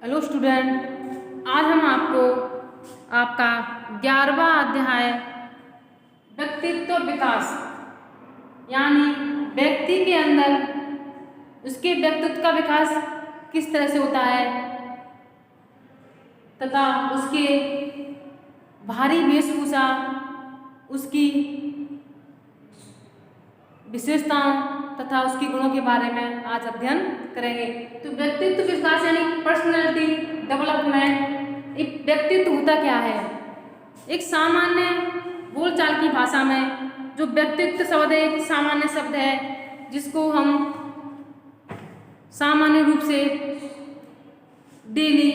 Hello student, आज हम आपको आपका 11वां अध्याय व्यक्तित्व विकास यानी व्यक्ति के अंदर उसके व्यक्तित्व का विकास किस तरह से होता है तथा उसके बाहरी वेशभूषा, उसकी विशेषताओं तथा उसके गुणों के बारे में आज अध्ययन करेंगे। तो व्यक्तित्व विकास यानी पर्सनैलिटी डेवलपमेंट, एक व्यक्तित्व होता क्या है? एक सामान्य बोलचाल की भाषा में जो व्यक्तित्व शब्द है एक सामान्य शब्द है जिसको हम सामान्य रूप से डेली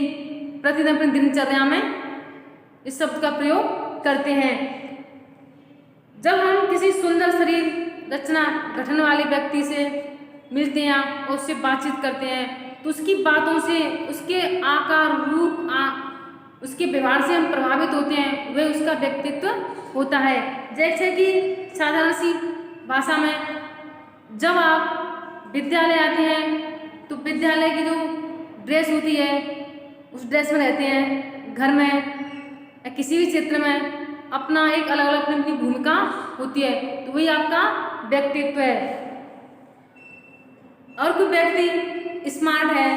प्रतिदिन अपनी दिनचर्या में इस शब्द का प्रयोग करते हैं। जब हम किसी सुंदर शरीर रचना गठन वाले व्यक्ति से मिलते हैं और उससे बातचीत करते हैं तो उसकी बातों से, उसके आकार, रूप, उसके व्यवहार से हम प्रभावित होते हैं, वह उसका व्यक्तित्व होता है। जैसे कि साधारण सी भाषा में जब आप विद्यालय आते हैं तो विद्यालय की जो ड्रेस होती है उस ड्रेस में रहते हैं, घर में या किसी भी क्षेत्र में अपना एक अलग अलग अपनी भूमिका होती है, तो वही आपका व्यक्तित्व है। और कोई व्यक्ति स्मार्ट है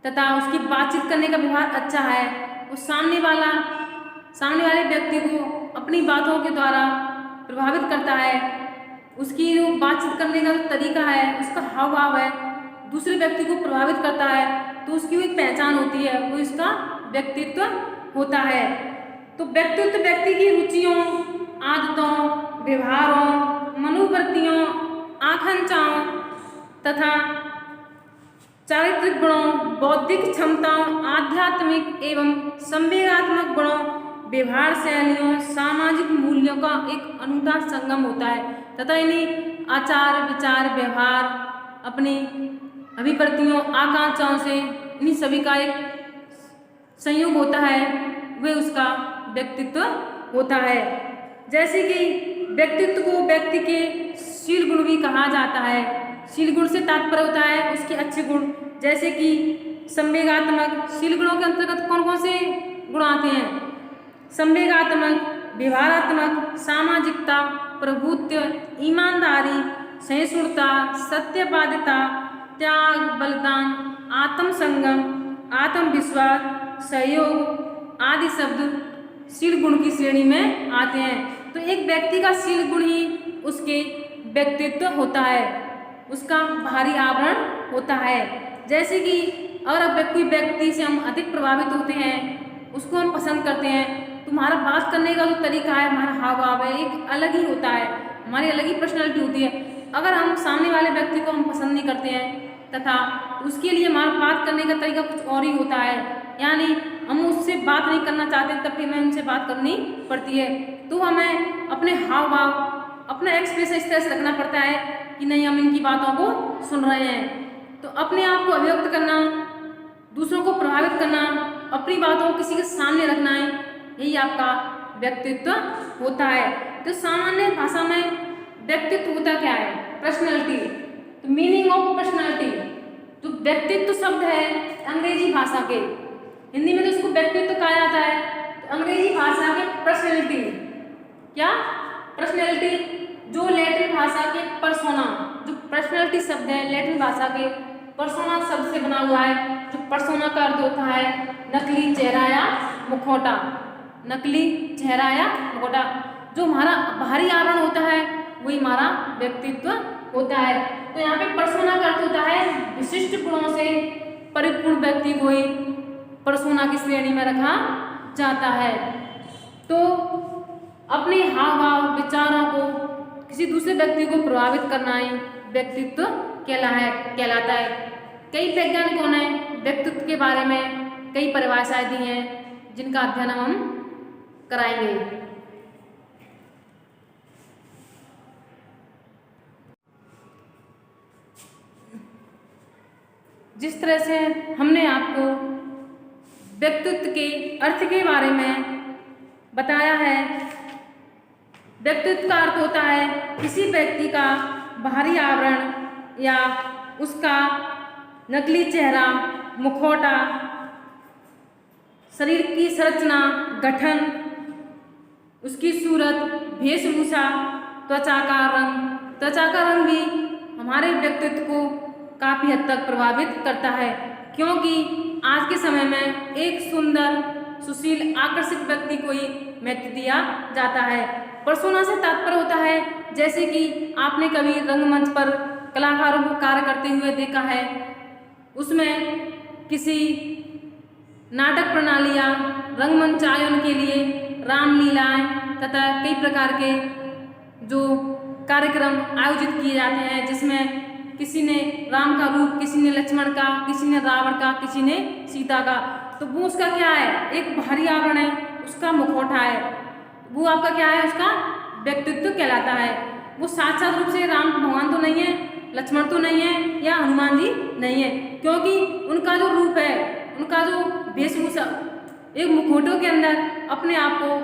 तथा उसकी बातचीत करने का व्यवहार अच्छा है, वो सामने वाले व्यक्ति को अपनी बातों के द्वारा प्रभावित करता है। उसकी जो बातचीत करने का जो तरीका है, उसका हाव भाव है, दूसरे व्यक्ति को प्रभावित करता है, तो उसकी एक पहचान होती है, वो इसका व्यक्तित्व होता है। तो व्यक्तित्व व्यक्ति की रुचियों, आदतों, व्यवहारों, मनोवृत्तियों, आकांक्षाओं तथा चारित्रिक गुणों, बौद्धिक क्षमताओं, आध्यात्मिक एवं संवेगात्मक गुणों, व्यवहार शैलियों, सामाजिक मूल्यों का एक अनूठा संगम होता है तथा इन्हीं आचार, विचार, व्यवहार, अपनी अभिप्रतियों, आकांक्षाओं से इन्हीं सभी का एक संयोग होता है, वह उसका व्यक्तित्व होता है। जैसे कि व्यक्तित्व को व्यक्ति के शील गुण भी कहा जाता है। शील गुण से तात्पर्य होता है उसके अच्छे गुण, जैसे कि संवेगात्मक। शील गुणों के अंतर्गत कौन कौन से गुण आते हैं? संवेगात्मक, व्यवहारात्मक, सामाजिकता, प्रभुत्व, ईमानदारी, सहिष्णुता, सत्यवादिता, त्याग, बलिदान, आत्मसंगम, आत्मविश्वास, सहयोग आदि शब्द शील गुण की श्रेणी में आते हैं। तो एक व्यक्ति का शील गुण ही उसके व्यक्तित्व होता है, उसका बाहरी आवरण होता है। जैसे कि अगर अब कोई व्यक्ति से हम अधिक प्रभावित होते हैं, उसको हम पसंद करते हैं, तो हमारा बात करने का जो तरीका है, हमारा हाव भाव है, एक अलग ही होता है, हमारी अलग ही पर्सनैलिटी होती है। अगर हम सामने वाले व्यक्ति को हम पसंद नहीं करते हैं तथा उसके लिए हमारा बात करने का तरीका कुछ और ही होता है, यानी हम उससे बात नहीं करना चाहते तब भी हमें उनसे बात करनी पड़ती है, तो हमें अपने हाव भाव, अपना एक्सप्रेशन इस तरह से रखना पड़ता है कि नहीं, हम इनकी बातों को सुन रहे हैं। तो अपने आप को अभिव्यक्त करना, दूसरों को प्रभावित करना, अपनी बातों को किसी के सामने रखना है, यही आपका व्यक्तित्व होता है। तो सामान्य भाषा में व्यक्तित्व होता क्या है? पर्सनैलिटी। तो मीनिंग ऑफ पर्सनैलिटी, जो व्यक्तित्व शब्द है अंग्रेजी भाषा के, हिंदी में तो इसको व्यक्तित्व कहा जाता है, तो अंग्रेजी भाषा के पर्सनैलिटी, क्या पर्सनैलिटी, जो लैटिन भाषा के पर्सोना, जो पर्सनैलिटी शब्द है लैटिन भाषा के पर्सोना शब्द से बना हुआ है। जो पर्सोना का अर्थ होता है नकली चेहरा या मुखौटा, नकली चेहरा या मुखौटा। जो हमारा बाहरी आवरण होता है वही हमारा व्यक्तित्व होता है। तो यहाँ पे पर्सोना का अर्थ होता है विशिष्ट गुणों से परिपूर्ण व्यक्ति को ही पर्सोना की श्रेणी में रखा जाता है। तो अपने हाव भाव, विचारों को किसी दूसरे व्यक्ति को प्रभावित करना ही व्यक्तित्व कहलाता है। कई वैज्ञानिकों ने व्यक्तित्व के बारे में कई परिभाषाएं दी हैं जिनका अध्ययन हम कराएंगे। जिस तरह से हमने आपको व्यक्तित्व के अर्थ के बारे में बताया है, व्यक्तित्व का अर्थ होता है किसी व्यक्ति का बाहरी आवरण या उसका नकली चेहरा, मुखौटा, शरीर की संरचना, गठन, उसकी सूरत, वेशभूषा, त्वचा का रंग। त्वचा का रंग भी हमारे व्यक्तित्व को काफ़ी हद तक प्रभावित करता है, क्योंकि आज के समय में एक सुंदर, सुशील, आकर्षक व्यक्ति को ही महत्व दिया जाता है। पर्सोना से तात्पर्य होता है, जैसे कि आपने कभी रंगमंच पर कलाकारों को कार्य करते हुए देखा है, उसमें किसी नाटक प्रणालियाँ, रंगमंचायन के लिए रामलीलाएँ तथा कई प्रकार के जो कार्यक्रम आयोजित किए जाते हैं, जिसमें किसी ने राम का रूप, किसी ने लक्ष्मण का, किसी ने रावण का, किसी ने सीता का। तो वो उसका क्या है, एक बाहरी आवरण है, उसका मुखौटा है, वो आपका क्या है, उसका व्यक्तित्व कहलाता है। वो साक्षात रूप से राम भगवान तो नहीं है, लक्ष्मण तो नहीं है, या हनुमान जी नहीं है, क्योंकि उनका जो रूप है, उनका जो वेशभूषा, एक मुखौटों के अंदर अपने आप को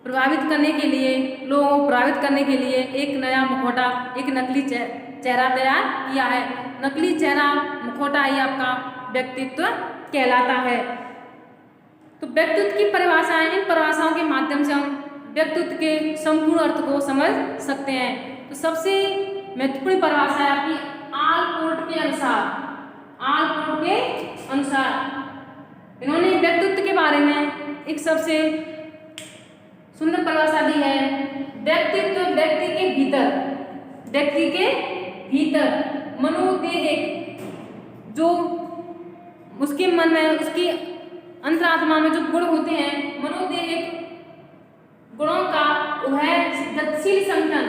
प्रभावित करने के लिए, लोगों को प्रभावित करने के लिए एक नया मुखौटा, एक नकली चेहरा तैयार किया है। नकली चेहरा, मुखौटा ही आपका व्यक्तित्व कहलाता है। तो व्यक्तित्व की परिभाषाएं, इन परिभाषाओं के माध्यम से हम व्यक्तित्व के संपूर्ण अर्थ को समझ सकते हैं। तो सबसे महत्वपूर्ण परिभाषा है आपकी आलपोर्ट के अनुसार। आलपोर्ट के अनुसार इन्होंने व्यक्तित्व के बारे में एक सबसे सुंदर परिभाषा दी है। व्यक्तित्व व्यक्ति के भीतर, व्यक्ति के भीतर मनोदेहिक, जो उसके मन में, उसकी अंतरात्मा में जो गुण होते हैं, मनोदेहिक गुणों का वह गतिशील संगठन,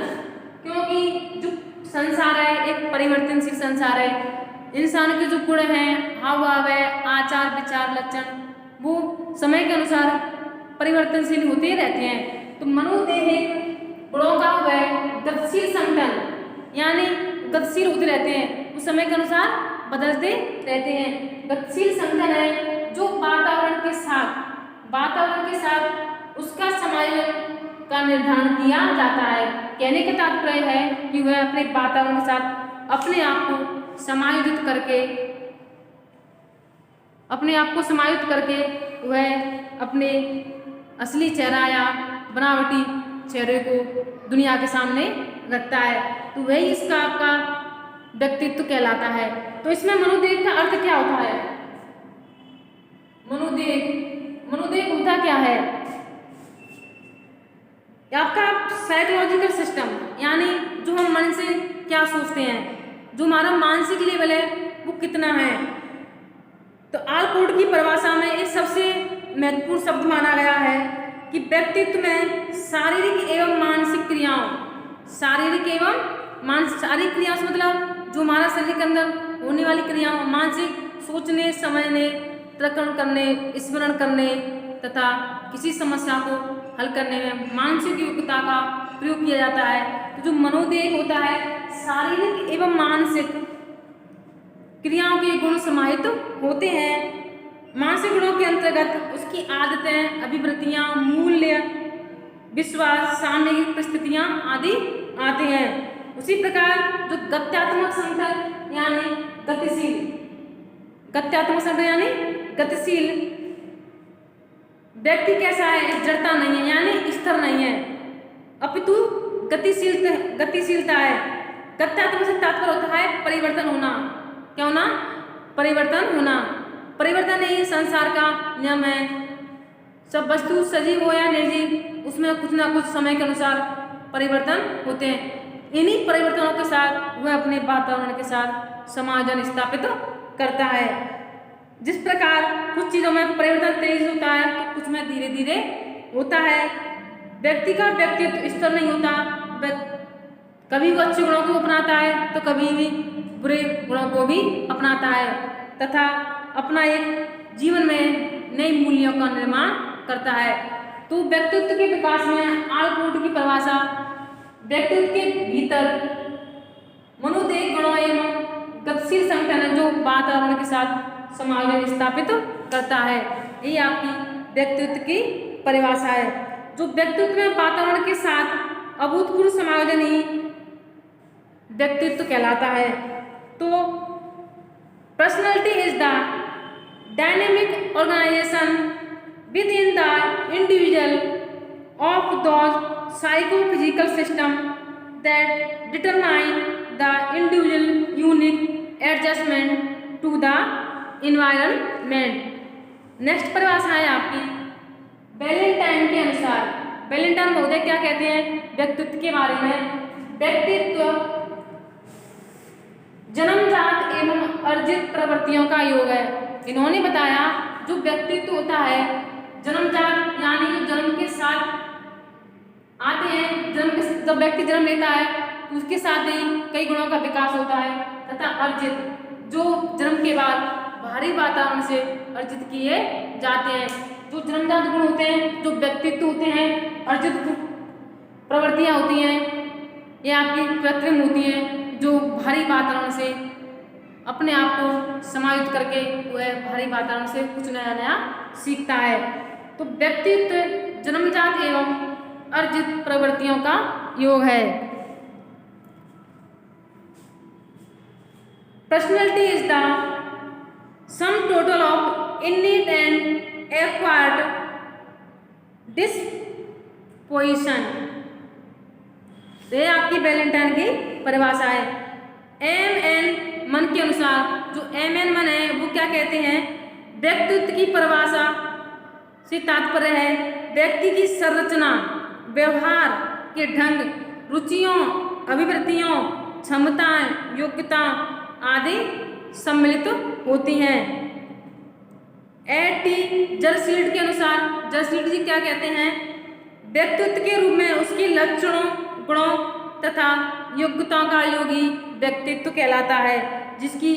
क्योंकि जो संसार है एक परिवर्तनशील संसार है। इंसान के जो गुण हैं, हाव भाव है, आचार विचार लक्षण, वो समय के अनुसार परिवर्तनशील होते रहते हैं। तो मनोदेहिक गुणों का वह गतिशील संगठन, यानी गतिशील होते रहते हैं, वो समय के अनुसार बदलते रहते हैं। गतिशील संगठन है जो वातावरण के साथ उसका समायोजन का निर्धारण किया जाता है। कहने का तात्पर्य है कि वह अपने वातावरण के साथ अपने आप को समायोजित करके वह अपने असली चेहरा या बनावटी चेहरे को दुनिया के सामने रखता है। तो वही इसका आपका व्यक्तित्व कहलाता है। तो इसमें मनोदेह का अर्थ क्या होता है? मनोदेह होता क्या है? आपका साइकोलॉजिकल सिस्टम, यानी जो हम मन से क्या सोचते हैं, जो हमारा मानसिक लेवल है वो कितना है। तो आलपोर्ट की परिभाषा में एक सबसे महत्वपूर्ण शब्द माना गया है कि व्यक्तित्व में शारीरिक एवं मानसिक क्रियाओं, शारीरिक क्रियाओं से मतलब जो हमारा शरीर के अंदर होने वाली क्रियाओं, मानसिक सोचने, समझने, तर्कण करने, स्मरण करने तथा किसी समस्या को हल करने में मानसिक योग्यता का प्रयोग किया जाता है। तो जो मनोदेह होता है, शारीरिक एवं मानसिक क्रियाओं के गुण समाहित होते हैं। मानसिक गुणों के अंतर्गत उसकी आदतें, अभिवृत्तियां, मूल्य, विश्वास, सामयिक परिस्थितियां आदि आते हैं। उसी प्रकार जो गत्यात्मक संगठन यानी गतिशील व्यक्ति कैसा है? जड़ता नहीं है, यानी स्थिर नहीं है, अपितु गतिशीलता है। गत्यात्मक से तात्पर्य होता है परिवर्तन होना। क्या होना? परिवर्तन होना। परिवर्तन ही संसार का नियम है। सब वस्तु सजीव हो या निर्जीव, उसमें कुछ ना कुछ समय के अनुसार परिवर्तन होते हैं। इन्हीं परिवर्तनों के साथ वह अपने वातावरण के साथ समायोजन स्थापित करता है। जिस प्रकार कुछ चीज़ों में परिवर्तन तेज होता है तो कुछ में धीरे धीरे होता है। व्यक्ति का व्यक्तित्व स्थिर नहीं होता, कभी वो अच्छे गुणों को अपनाता है तो कभी भी बुरे गुणों को भी अपनाता है तथा अपना एक जीवन में नई मूल्यों का निर्माण करता है। तो व्यक्तित्व के विकास में आलपोर्ट की परिभाषा व्यक्तित्व के भीतर मनोदेह गुणों एवं गतिशील संगठन है जो वातावरण के साथ समायोजन स्थापित करता है। ये आपकी व्यक्तित्व की परिभाषा है। जो व्यक्तित्व में वातावरण के साथ अभूतपूर्व समायोजन ही व्यक्तित्व कहलाता है। तो personality is the dynamic organization within the individual of those psychophysical system that determine the individual unique adjustment to the environment. Next परिभाषा है आपकी वैलेंटाइन के अनुसार। वैलेंटाइन महोदय क्या कहते हैं व्यक्तित्व के बारे में? व्यक्तित्व जन्मजात एवं अर्जित प्रवृत्तियों का योग है। इन्होंने बताया जो व्यक्तित्व होता है जन्मजात यानी जो जन्म के साथ आते हैं, जब व्यक्ति जन्म लेता है तो उसके साथ ही कई गुणों का विकास होता है, तथा अर्जित जो जन्म के बाद बाहरी वातावरण से अर्जित किए जाते हैं। जो जन्मजात गुण होते हैं, जो व्यक्तित्व होते हैं, अर्जित प्रवृत्तियां होती हैं, ये आपकी कृत्रिम होती हैं, जो बाहरी वातावरण से अपने आप को समायोजित करके वह बाहरी वातावरण से कुछ नया नया सीखता है। तो व्यक्तित्व जन्मजात एवं अर्जित प्रवृत्तियों का योग है। Personality is the sum total of innate and acquired disposition. ये आपकी वैलेंटाइन की परिभाषा है। एम.एन. मन के अनुसार जो एम.एन. मन है वो क्या कहते हैं? व्यक्तित्व की परिभाषा से तात्पर्य है व्यक्ति की संरचना, व्यवहार के ढंग, रुचियों, अभिवृत्तियों, क्षमताएं, योग्यता आदि सम्मिलित होती हैं। ए.टी. जर्सील्ड के अनुसार, जर्सील्ड जी क्या कहते हैं? व्यक्तित्व के रूप में उसके लक्षणों, गुणों तथा योग्यताओं का योग ही व्यक्तित्व कहलाता है, जिसकी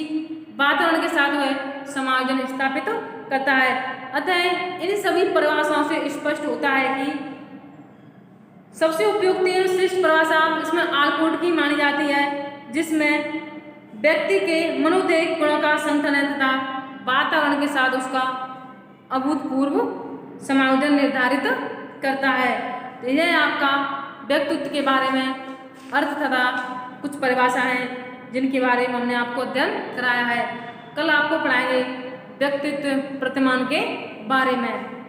वातावरण के साथ वह समायोजन स्थापित करता है। अतः इन सभी परिभाषाओं से स्पष्ट होता है कि सबसे उपयुक्त एवं श्रेष्ठ परिभाषा इसमें आलपोर्ट की मानी जाती है, जिसमें व्यक्ति के मनोदैहिक गुणों का संगठन है तथा वातावरण के साथ उसका अभूतपूर्व समायोजन निर्धारित करता है। तो यह आपका व्यक्तित्व के बारे में अर्थ तथा कुछ परिभाषा हैं जिनके बारे में हमने आपको अध्ययन कराया है। कल आपको पढ़ाएंगे व्यक्तित्व प्रतिमान के बारे में।